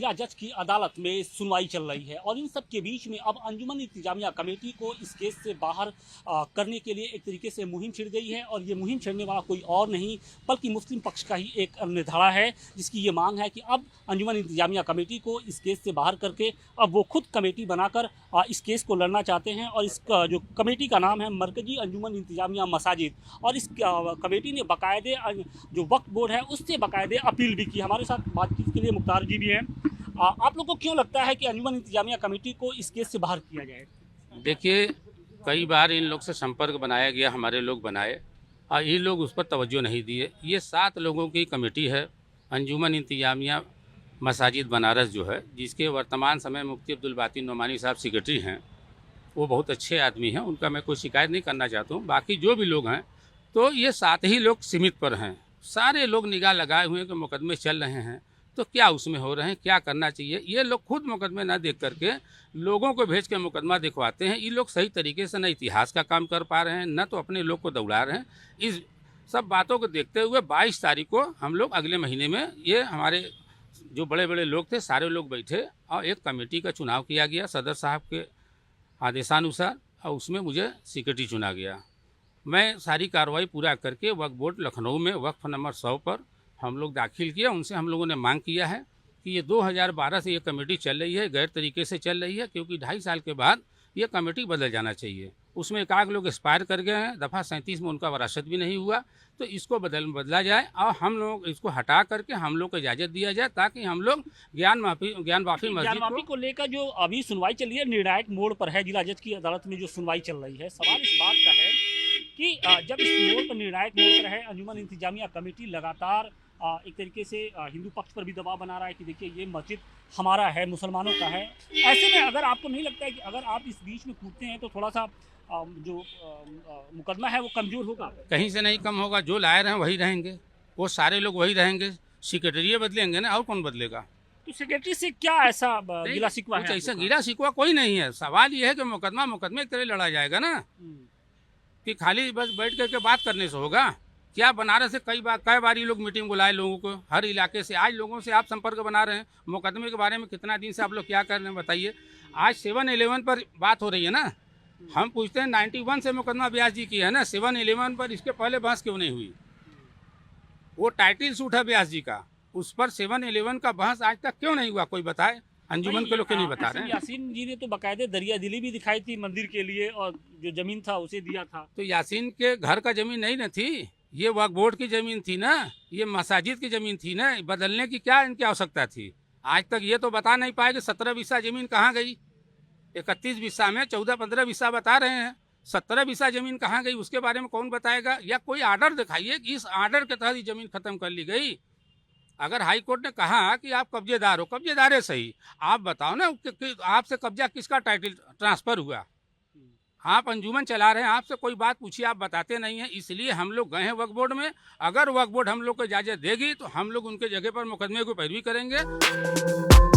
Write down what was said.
जिला जज की अदालत में सुनवाई चल रही है और इन सब के बीच में अब अंजुमन इंतजामिया कमेटी को इस केस से बाहर करने के लिए एक तरीके से मुहिम छिड़ गई है। और ये मुहिम छिड़ने वाला कोई और नहीं बल्कि मुस्लिम पक्ष का ही एक निर्धारा है, जिसकी ये मांग है कि अब अंजुमन इंतजामिया कमेटी को इस केस से बाहर करके अब वो खुद कमेटी बनाकर इस केस को लड़ना चाहते हैं। और इस जो कमेटी का नाम है मरकजी अंजुमन इंतजामिया मसाजिद, और इस कमेटी ने बाकायदे जो वक्फ बोर्ड है उससे बाकायदे अपील भी की। हमारे साथ बातचीत के लिए मुख्तार जी भी हैं। आप लोग को क्यों लगता है कि अंजुमन इंतजामिया कमेटी को इस केस से बाहर किया जाए? देखिए, कई बार इन लोग से संपर्क बनाया गया, हमारे लोग बनाए और ये लोग उस पर तवज्जो नहीं दिए। ये 7 लोगों की कमेटी है अंजुमन इंतजामिया मसाजिद बनारस जो है, जिसके वर्तमान समय मुफ्ती अब्दुल बाकी नोमानी साहब सेक्रेटरी हैं। वो बहुत अच्छे आदमी हैं, उनका मैं कोई शिकायत नहीं करना चाहता हूँ। बाकी जो भी लोग हैं तो ये 7 ही लोग सीमित पर हैं। सारे लोग निगाह लगाए हुए हैं कि मुकदमे चल रहे हैं तो क्या उसमें हो रहे हैं, क्या करना चाहिए। ये लोग खुद मुकदमे ना देख करके लोगों को भेज के मुकदमा दिखवाते हैं। ये लोग सही तरीके से न इतिहास का काम कर पा रहे हैं, न तो अपने लोग को दौड़ा रहे हैं। इस सब बातों को देखते हुए 22 तारीख को हम लोग अगले महीने में ये हमारे जो बड़े बड़े लोग थे सारे लोग बैठे और एक कमेटी का चुनाव किया गया सदर साहब के आदेशानुसार, और उसमें मुझे सेक्रेटरी चुना गया। मैं सारी कार्रवाई पूरा करके वक्फ बोर्ड लखनऊ में वक्फ नंबर 100 पर हम लोग दाखिल किया। उनसे हम लोगों ने मांग किया है कि ये 2012 से ये कमेटी चल रही है, गैर तरीके से चल रही है, क्योंकि 2.5 साल के बाद ये कमेटी बदल जाना चाहिए। उसमें एकाध लोग एक्सपायर कर गए हैं, दफ़ा 37 में उनका वरासत भी नहीं हुआ, तो इसको बदला जाए और हम लोग इसको हटा करके हम लोग को इजाज़त दिया जाए ताकि हम लोग ज्ञान वापी मस्जिद को लेकर जो अभी सुनवाई चल रही है निर्णायक मोड़ पर है। जिला जज की अदालत में जो सुनवाई चल रही है, सवाल इस बात का है कि जब इस मोड़ पर निर्णायक मोड़ पर है, अंजुमन इंतजामिया कमेटी लगातार एक तरीके से हिंदू पक्ष पर भी दबाव बना रहा है कि देखिए ये मस्जिद हमारा है, मुसलमानों का है। ऐसे में अगर आपको नहीं लगता है कि अगर आप इस बीच में कूदते हैं तो थोड़ा सा जो मुकदमा है वो कमज़ोर होगा? कहीं से नहीं कम होगा। जो लाए रहे वही रहेंगे, वो सारे लोग वही रहेंगे। सेक्रेटरी बदलेंगे ना, और कौन बदलेगा? तो सेक्रेटरी से क्या ऐसा गिला शिकवा है? ऐसा गिला शिकवा कोई नहीं है। सवाल ये है कि मुकदमे की तरह लड़ा जाएगा ना, कि खाली बस बैठ करके बात करने से होगा क्या? बनारस से कई बार ये लोग मीटिंग बुलाए लोगों को, हर इलाके से। आज लोगों से आप संपर्क बना रहे हैं, मुकदमे के बारे में कितना दिन से आप लोग क्या कर रहे हैं बताइए। आज 7-11 पर बात हो रही है ना, हम पूछते हैं 91 से मुकदमा व्यास जी की है ना, 7-11 पर इसके पहले बहस क्यों नहीं हुई? वो टाइटल सूट है व्यास जी का, उस पर 7-11 का बहस आज तक क्यों नहीं हुआ? कोई बताए। अंजुमन के लोग क्यों नहीं बता रहे हैं? यासीन जी ने तो बाकायदे दरिया दिली भी दिखाई थी मंदिर के लिए, और जो जमीन था उसे दिया था। तो यासीन के घर का जमीन नहीं न थी, ये वक्फ बोर्ड की ज़मीन थी ना, ये मसाजिद की ज़मीन थी ना। बदलने की क्या इनकी आवश्यकता थी? आज तक ये तो बता नहीं पाए कि 17 बिस्सा ज़मीन कहाँ गई। 31 बिस्सा में 14-15 बिस्सा बता रहे हैं, 17 बिस्सा ज़मीन कहाँ गई उसके बारे में कौन बताएगा? या कोई आर्डर दिखाइए कि इस आर्डर के तहत ज़मीन ख़त्म कर ली गई। अगर हाई कोर्ट ने कहा कि आप कब्जेदार हो, कब्जेदार है सही, आप बताओ ना कि आपसे कब्जा किसका टाइटल ट्रांसफ़र हुआ? आप अंजुमन चला रहे हैं, आपसे कोई बात पूछिए, आप बताते नहीं हैं। इसलिए हम लोग गए हैं वक्फ बोर्ड में। अगर वक्फ बोर्ड हम लोग को इजाज़त देगी तो हम लोग उनके जगह पर मुकदमे को पैरवी करेंगे।